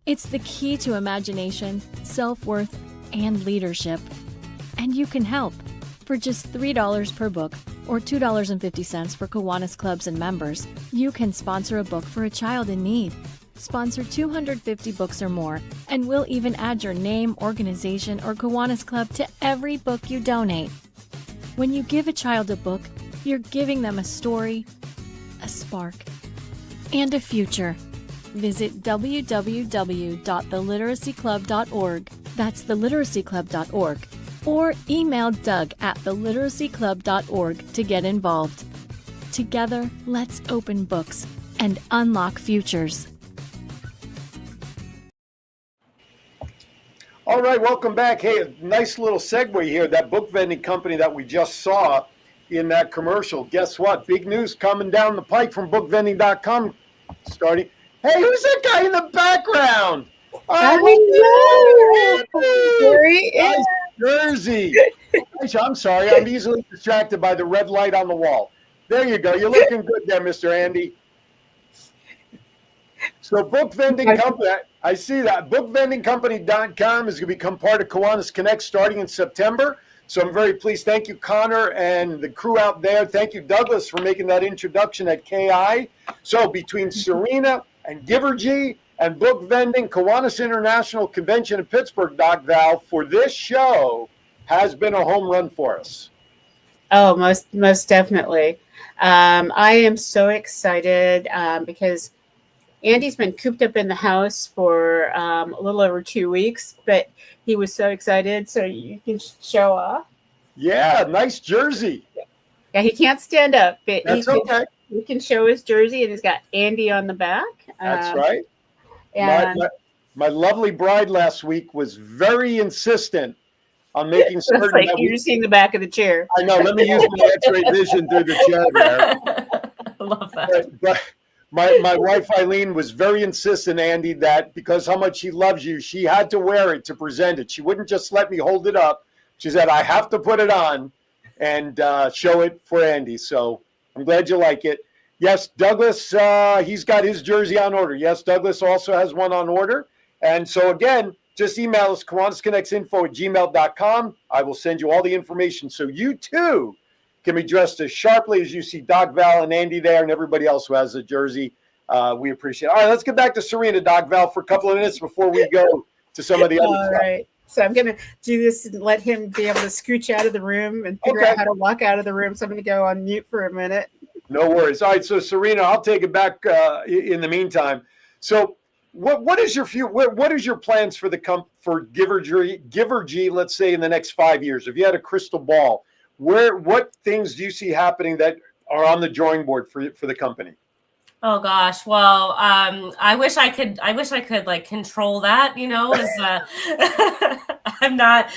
It's the key to imagination, self-worth, and leadership. And you can help. For just $3 per book, or $2.50 for Kiwanis clubs and members, you can sponsor a book for a child in need. Sponsor 250 books or more, and we'll even add your name, organization, or Kiwanis club to every book you donate. When you give a child a book, you're giving them a story, a spark, and a future. Visit www.theliteracyclub.org. That's theliteracyclub.org. Or email Doug at theliteracyclub.org to get involved. Together, let's open books and unlock futures. All right, welcome back. Hey, a nice little segue here. That book vending company that we just saw in that commercial. Guess what? Big news coming down the pike from bookvending.com starting. Hey, who's that guy in the background? I know. There he is. Nice jersey. I'm sorry. I'm easily distracted by the red light on the wall. There you go. You're looking good there, Mr. Andy. So book vending company, I see that. Bookvendingcompany.com is going to become part of Kiwanis Connects starting in September. So I'm very pleased. Thank you, Connor, and the crew out there. Thank you, Douglas, for making that introduction at KI. So between Serena and GIVERGY and book vending, Kiwanis International Convention in Pittsburgh, Doc Val, for this show has been a home run for us. Oh, most definitely. I am so excited because Andy's been cooped up in the house for a little over 2 weeks, but he was so excited. So you can show off. Yeah, nice jersey. Yeah, he can't stand up, but okay. He can show his jersey, and he's got Andy on the back. That's right. And my lovely bride last week was very insistent on making certain like that you're seeing the back of the chair. I know. Let me use my X-ray vision through the chair there. I love that. But my wife Eileen was very insistent, Andy, that because how much she loves you, she had to wear it to present it. She wouldn't just let me hold it up. She said, I have to put it on and show it for Andy. So I'm glad you like it. Yes, Douglas, he's got his jersey on order. Yes, Douglas also has one on order. And so again, just email us, KiwanisConnectsInfo@gmail.com. I will send you all the information so you too can be dressed as sharply as you see Doc Val and Andy there and everybody else who has a jersey. We appreciate it. All right, let's get back to Serena, Doc Val, for a couple of minutes before we go to some of the other stuff. All right. So I'm going to do this and let him be able to scooch out of the room and figure out how to walk out of the room. So I'm going to go on mute for a minute. No worries. All right, so Serena, I'll take it back in the meantime. So what is your what is your plans for for GIVERGY, let's say in the next 5 years? If you had a crystal ball, what things do you see happening that are on the drawing board for the company? Oh gosh, well, I wish I could like control that, I'm not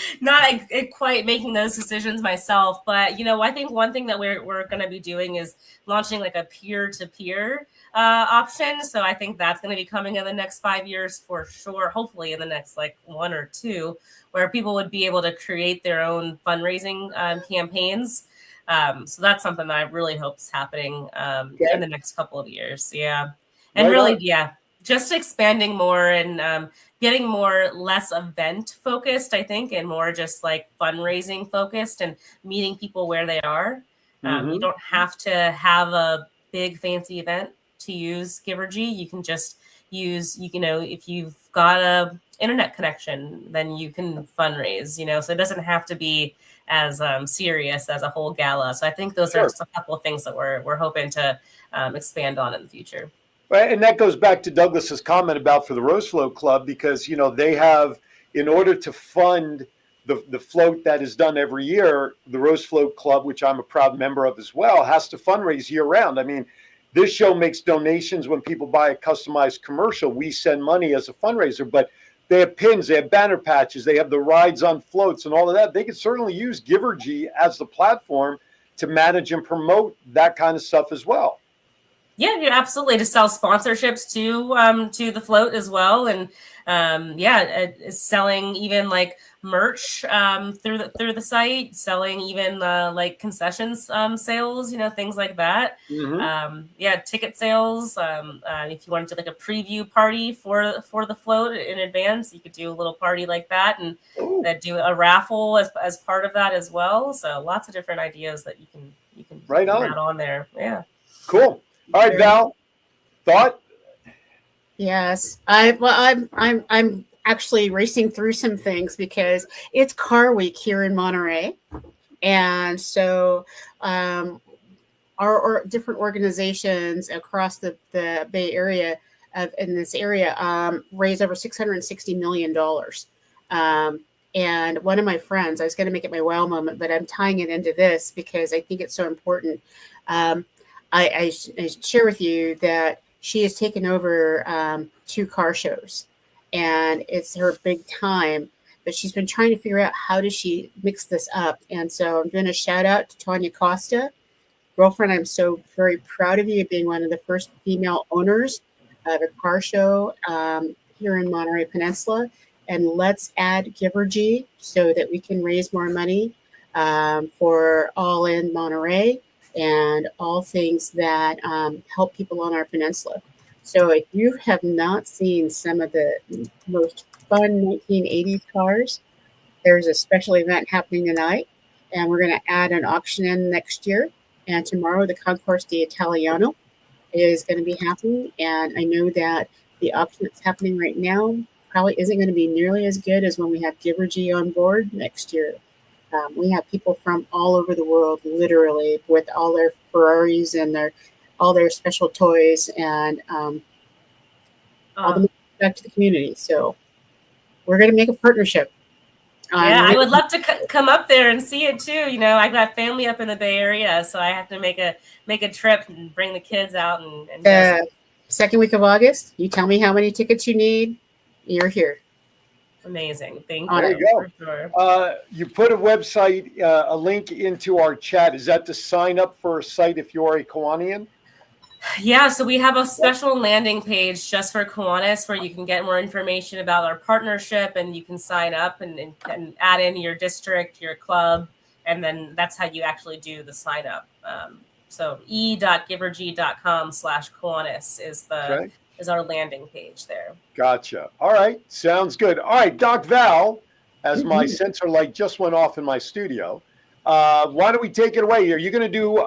quite making those decisions myself, but I think one thing that we're going to be doing is launching like a peer-to-peer option. So I think that's going to be coming in the next 5 years for sure. Hopefully in the next like 1 or 2, where people would be able to create their own fundraising campaigns. So that's something that I really hope is happening in the next couple of years. Yeah. And really, just expanding more and getting less event focused, I think, and more just like fundraising focused and meeting people where they are. You don't have to have a big fancy event to use GIVERGY. You can just use, if you've got a internet connection, then you can fundraise, so it doesn't have to be as serious as a whole gala. So I think those are just a couple of things that we're hoping to expand on in the future. Right, and that goes back to Douglas's comment about for the Rose Float Club, because they have, in order to fund the float that is done every year, the Rose Float Club, which I'm a proud member of as well, has to fundraise year round. I mean, this show makes donations when people buy a customized commercial. We send money as a fundraiser, but they have pins, they have banner patches, they have the rides on floats and all of that. They could certainly use GIVERGY as the platform to manage and promote that kind of stuff as well. Yeah, absolutely. To sell sponsorships to the float as well, and selling even like merch through the site, selling even like concessions sales, things like that. Ticket sales. If you wanted to like a preview party for the float in advance, you could do a little party like that, and do a raffle as part of that as well. So lots of different ideas that you can add on there. Yeah, cool. All right, Val, thought? Yes, I'm actually racing through some things because it's car week here in Monterey, and so our or different organizations across the Bay Area in this area raised over $660 million. And one of my friends, I was going to make it my wow moment, but I'm tying it into this because I think it's so important. I share with you that she has taken over 2 car shows, and it's her big time. But she's been trying to figure out how does she mix this up. And so I'm doing a shout out to Tanya Costa. Girlfriend, I'm so very proud of you being one of the first female owners of a car show here in Monterey Peninsula. And let's add GIVERGY so that we can raise more money for All In Monterey and all things that help people on our peninsula. So if you have not seen some of the most fun 1980s cars, there's a special event happening tonight, and we're going to add an auction in next year. And tomorrow, the Concours d'Italiano is going to be happening. And I know that the auction that's happening right now probably isn't going to be nearly as good as when we have GIVERGY on board next year. We have people from all over the world, literally, with all their Ferraris and all their special toys and all the back to the community. So we're going to make a partnership. Yeah, I would love to come up there and see it too. You know, I've got family up in the Bay Area, so I have to make a trip and bring the kids out and second week of August. You tell me how many tickets you need. You're here. Amazing. Thank you. There you go. Sure. You put a website, a link into our chat. Is that to sign up for a site if you're a Kiwanian? Yeah, so we have a special landing page just for Kiwanis where you can get more information about our partnership, and you can sign up and add in your district, your club, and then that's how you actually do the sign up. So e.givergy.com/Kiwanis is our landing page there. Gotcha. All right. Sounds good. All right, Doc Val, as my sensor light just went off in my studio, why don't we take it away? Are you going to do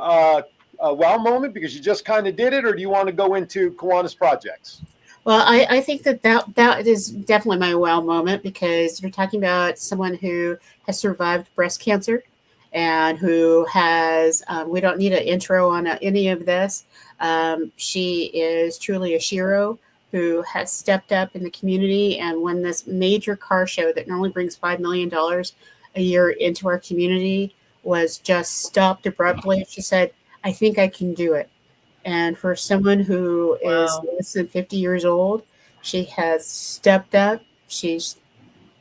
a wow moment because you just kind of did it, or do you want to go into Kiwanis projects? Well, I think that is definitely my wow moment because you're talking about someone who has survived breast cancer and who has, we don't need an intro on any of this. She is truly a shero who has stepped up in the community and won this major car show that normally brings $5 million a year into our community was just stopped abruptly. She said, I think I can do it. And for someone who is less than 50 years old, she has stepped up. She's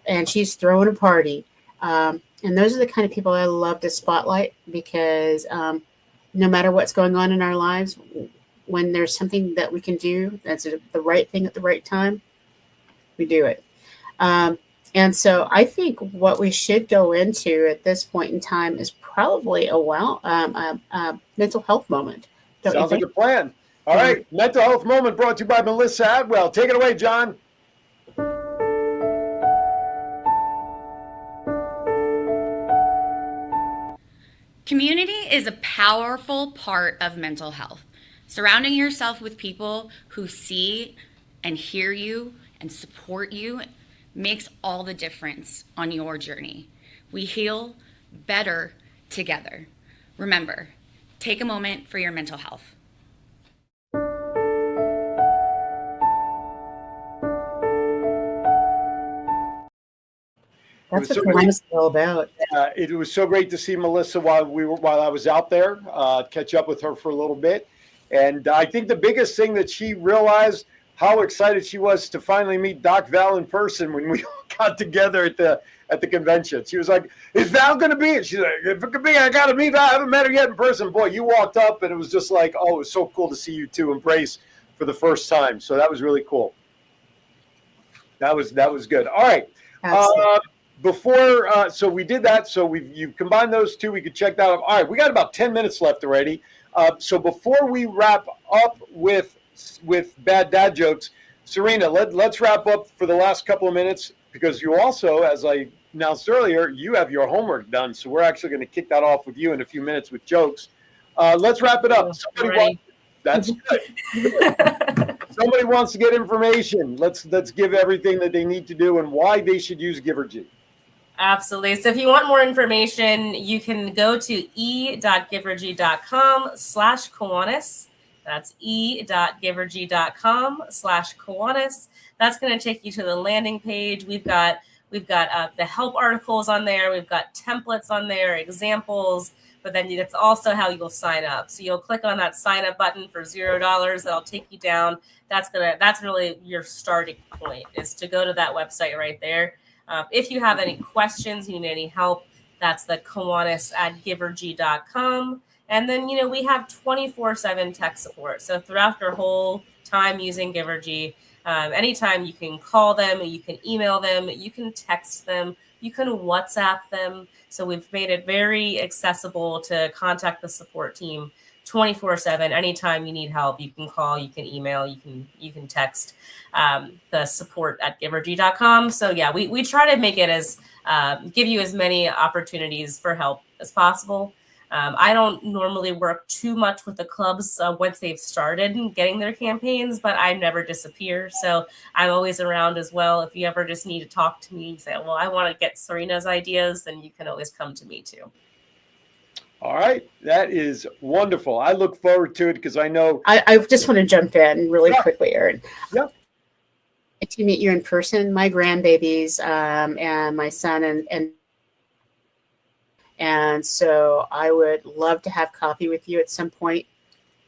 throwing a party. And those are the kind of people I love to spotlight because no matter what's going on in our lives, when there's something that we can do that's the right thing at the right time, we do it. And so I think what we should go into at this point in time is probably a mental health moment. Sounds like a plan. All right. Mental health moment brought to you by Melissa Adwell. Take it away, John. Community is a powerful part of mental health. Surrounding yourself with people who see and hear you and support you makes all the difference on your journey. We heal better together. Remember, take a moment for your mental health. That's what Kiwanis is all about. It was so great to see Melissa while I was out there, catch up with her for a little bit. And I think the biggest thing that she realized how excited she was to finally meet Doc Val in person when we got together at the convention. She was like, is Val going to be it? She's like, if it could be, I got to meet Val. I haven't met her yet in person. Boy, you walked up and it was just like, oh, it was so cool to see you two embrace for the first time. So that was really cool. That was good. All right. So we did that. So you've combined those two. We could check that out. All right. We got about 10 minutes left already. So before we wrap up with bad dad jokes, Serena, let's wrap up for the last couple of minutes because you also, as I announced earlier, you have your homework done. So we're actually going to kick that off with you in a few minutes with jokes. Let's wrap it up. That's good. Somebody wants to get information. Let's give everything that they need to do and why they should use GIVERGY. Absolutely. So if you want more information, you can go to e.givergy.com/Kiwanis. That's e.givergy.com/Kiwanis. That's going to take you to the landing page. We've got the help articles on there. We've got templates on there, examples, but then it's also how you'll sign up. So you'll click on that sign up button for $0. That'll take you down. That's really your starting point, is to go to that website right there. If you have any questions, you need any help, that's the Kiwanis@givergy.com. And then, we have 24/7 tech support. So throughout your whole time using Givergy, anytime you can call them, you can email them, you can text them, you can WhatsApp them. So we've made it very accessible to contact the support team 24/7. Anytime you need help, you can call, you can email, you can text the support@givergy.com. So yeah, we try to make it as give you as many opportunities for help as possible. I don't normally work too much with the clubs once they've started getting their campaigns, but I never disappear. So I'm always around as well. If you ever just need to talk to me and say, well, I want to get Serena's ideas, then you can always come to me too. All right. That is wonderful. I look forward to it because I know. I just want to jump in really quickly, Aaron. Yeah. To meet you in person, my grandbabies and my son and so I would love to have coffee with you at some point.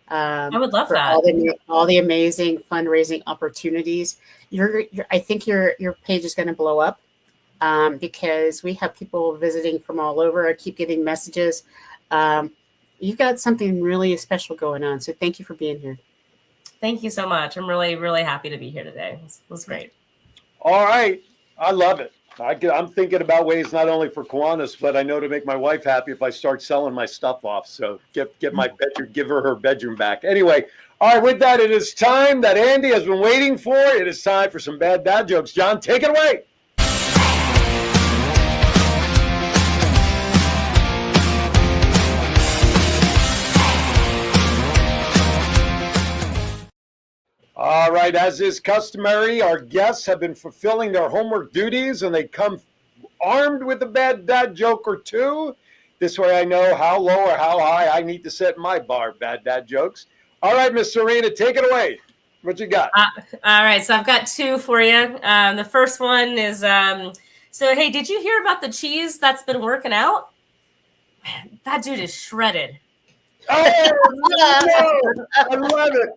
I would love that. All the amazing fundraising opportunities. I think your page is going to blow up because we have people visiting from all over. I keep getting messages. You've got something really special going on. So thank you for being here. Thank you so much. I'm really, really happy to be here today. It was great. All right. I love it. I'm thinking about ways not only for Kiwanis, but I know to make my wife happy if I start selling my stuff off. So get my bedroom, give her bedroom back. Anyway, all right, with that, it is time that Andy has been waiting for. It is time for some bad dad jokes. John, take it away. All right, as is customary, our guests have been fulfilling their homework duties and they come armed with a bad dad joke or two. This way I know how low or how high I need to set my bar of bad dad jokes. All right, Miss Serena, take it away. What you got? All right, so I've got two for you. The first one is, so hey, did you hear about the cheese that's been working out? Man, that dude is shredded. Oh, no, I love it.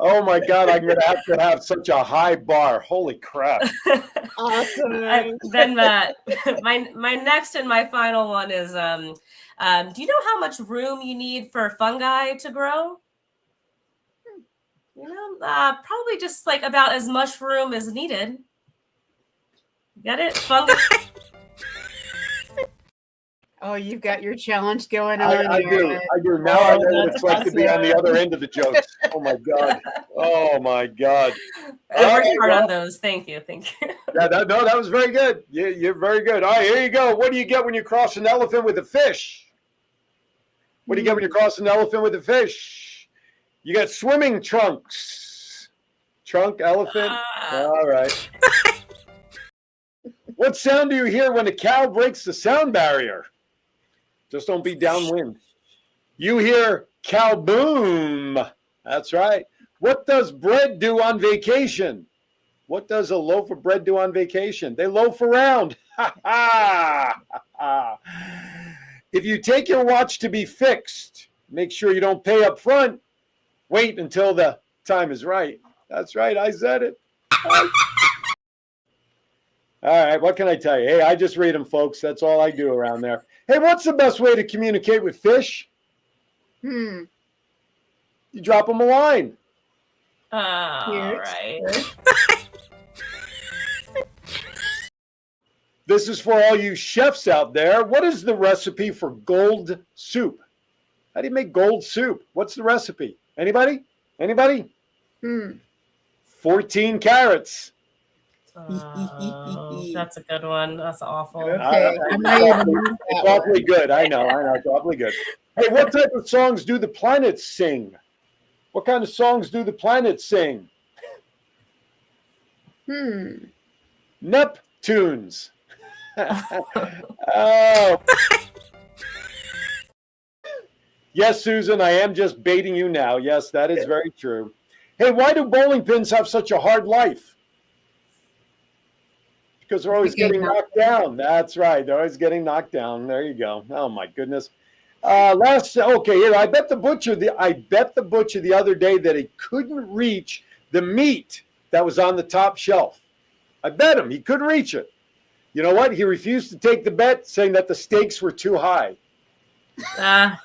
Oh my God, I'm gonna have to have such a high bar. Holy crap. Awesome. Then my next and my final one is, do you know how much room you need for fungi to grow? Probably just like about as much room as needed. Get it? Fungi. Oh, you've got your challenge going on. I do. Now I know what it's like to be on the other end of the jokes. Oh my God. Oh my God. I worked hard on those. Thank you. Yeah, that was very good. You're very good. All right, here you go. What do you get when you cross an elephant with a fish? What do you get when you cross an elephant with a fish? You got swimming trunks. Trunk, elephant. All right. What sound do you hear when a cow breaks the sound barrier? Just don't be downwind. You hear cow boom. That's right. What does bread do on vacation? What does a loaf of bread do on vacation? They loaf around. If you take your watch to be fixed, make sure you don't pay up front. Wait until the time is right. That's right. I said it. All right, what can I tell you? Hey, I just read them, folks. That's all I do around there. Hey, what's the best way to communicate with fish? You drop them a line. All right. This is for all you chefs out there. What is the recipe for gold soup? How do you make gold soup? What's the recipe? Anybody? 14 carrots. That's a good one. That's awful. Okay. It's awfully good. I know. It's awfully good. Hey, what type of songs do the planets sing? What kind of songs do the planets sing? Neptunes. Oh. Yes, Susan, I am just baiting you now. Yes, that is very true. Hey, why do bowling pins have such a hard life? Because they're always getting knocked down. That's right. They're always getting knocked down. There you go. Oh my goodness. Okay, here. I bet the butcher the other day that he couldn't reach the meat that was on the top shelf. I bet him he couldn't reach it. You know what? He refused to take the bet, saying that the stakes were too high. I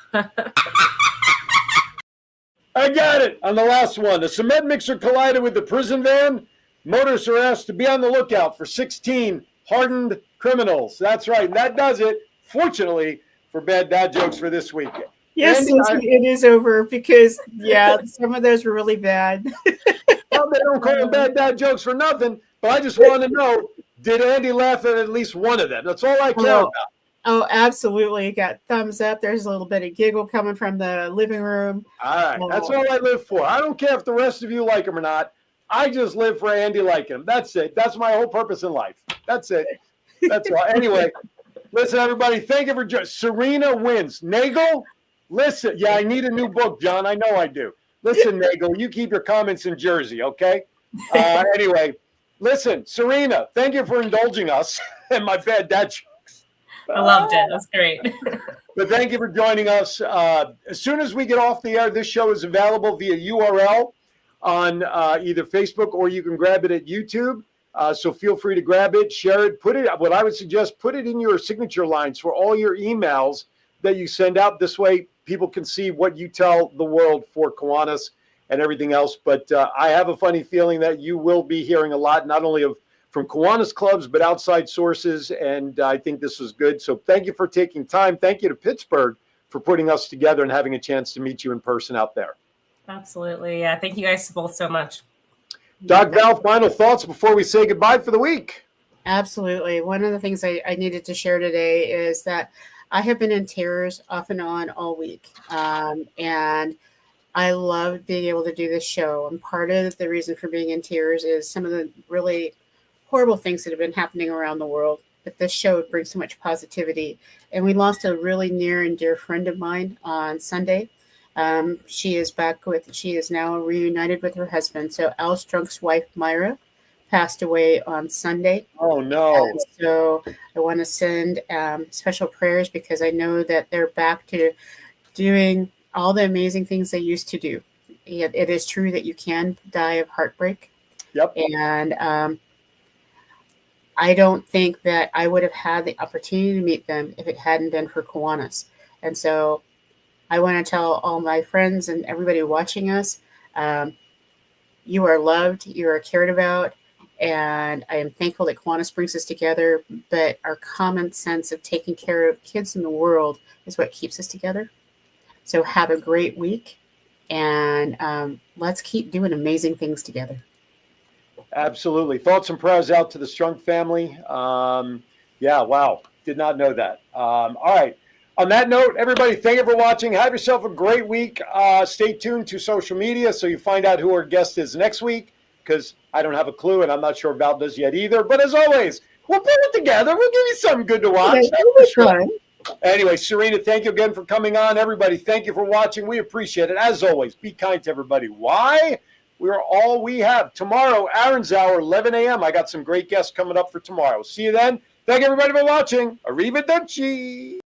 got it on the last one. The cement mixer collided with the prison van. Motorists are asked to be on the lookout for 16 hardened criminals. That's right. And that does it, fortunately, for bad dad jokes for this week. Yes, it is over because, some of those were really bad. Well, they don't call them bad dad jokes for nothing, but I just want to know, did Andy laugh at least one of them? That's all I care about. Oh, absolutely. Got thumbs up. There's a little bit of giggle coming from the living room. All right. That's all I live for. I don't care if the rest of you like him or not. I just live for Andy liking him. That's it. That's my whole purpose in life. That's it. That's all. Anyway, listen, everybody. Thank you for joining. Serena wins. Nagel, listen. Yeah, I need a new book, John. I know I do. Listen, Nagel, you keep your comments in Jersey, okay? Anyway, listen, Serena, thank you for indulging us and my bad dad jokes. I loved it. That's great. But thank you for joining us. As soon as we get off the air, this show is available via URL on either Facebook or you can grab it at YouTube. So feel free to grab it, share it, put it. What I would suggest, put it in your signature lines for all your emails that you send out. This way, people can see what you tell the world for Kiwanis and everything else. But I have a funny feeling that you will be hearing a lot, not only from Kiwanis clubs, but outside sources. And I think this was good. So thank you for taking time. Thank you to Pittsburgh for putting us together and having a chance to meet you in person out there. Absolutely. Yeah. Thank you guys both so much. Doc Val, final thoughts before we say goodbye for the week? Absolutely. One of the things I needed to share today is that I have been in tears off and on all week. And I love being able to do this show. And part of the reason for being in tears is some of the really horrible things that have been happening around the world. But this show brings so much positivity. And we lost a really near and dear friend of mine on Sunday. She is now reunited with her husband. So Al Strunk's wife, Myra, passed away on Sunday. Oh, no. And so I want to send special prayers because I know that they're back to doing all the amazing things they used to do. It is true that you can die of heartbreak. Yep. And I don't think that I would have had the opportunity to meet them if it hadn't been for Kiwanis. And so I want to tell all my friends and everybody watching us, you are loved, you are cared about, and I am thankful that Kiwanis brings us together, but our common sense of taking care of kids in the world is what keeps us together. So have a great week, and let's keep doing amazing things together. Absolutely. Thoughts and prayers out to the Strunk family. Yeah, wow. Did not know that. All right. On that note, everybody, thank you for watching. Have yourself a great week. Stay tuned to social media so you find out who our guest is next week, because I don't have a clue, and I'm not sure Val does yet either. But as always, we'll put it together. We'll give you something good to watch. Sure. Anyway, Serena, thank you again for coming on. Everybody, thank you for watching. We appreciate it. As always, be kind to everybody. Why? We're all we have. Tomorrow, Aaron's Hour, 11 a.m. I got some great guests coming up for tomorrow. See you then. Thank everybody for watching. Arrivederci.